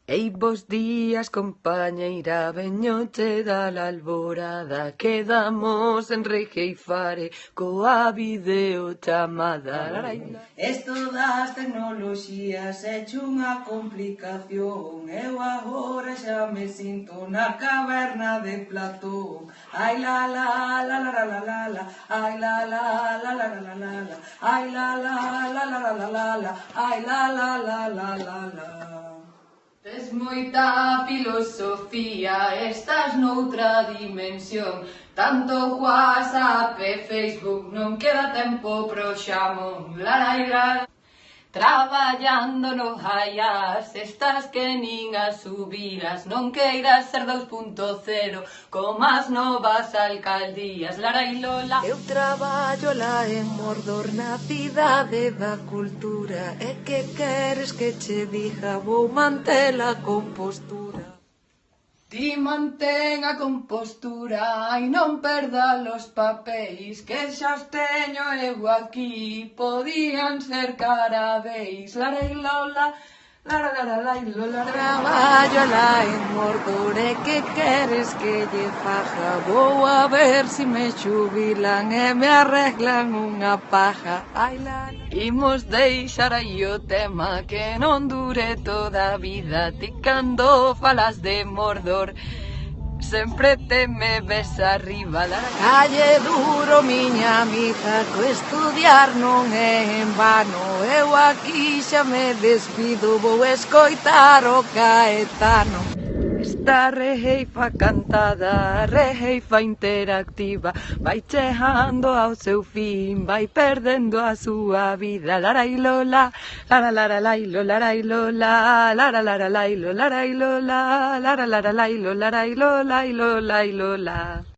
Ei, bos días, compañeira, veñoche da alborada. Quedamos en Regueifare coa videochamada. Esto das tecnoloxías é unha complicación. Eu agora xa me sinto na caverna de Platón. Ai la la la la la la la la, ai la la la la la la la la, ai la la la la la la la la, ai la la la la la la. Tes moita filosofía, estás noutra dimensión. Tanto WhatsApp e Facebook non queda tempo pro xamón. Larairar, traballando no Hayas, estás que nin as subiras. Non queiras ser 2.0 como as novas alcaldías. Larailola. Eu traballo lá en Mordor, na cidade da cultura. E que queres que che diga? Vou manter a compostura. Ti mantén a compostura e non perda os papéis, que xa os teño eu aquí, podían ser carabéis. Larailola, larailola. Traballo lá en Mordor, e que queres que lle faja? Vou a ver si me xubilan e me arreglan unha paja. Ai, la, la. Imos deixar aí o tema que non dure toda a vida. Ti cando falas de Mordor sempre te me ves arriba. Calle duro, miña amiga, co estudiar non é en vano. Eu aquí xa me despido, vou escoitar o Caetano. Esta Regueifa cantada, Regueifa interactiva, vai chegando ao seu fin, vai perdendo a súa vida. Larailola, laralarailo, larailola, laralarailo, larailola, laralarailo, larailola, larailola.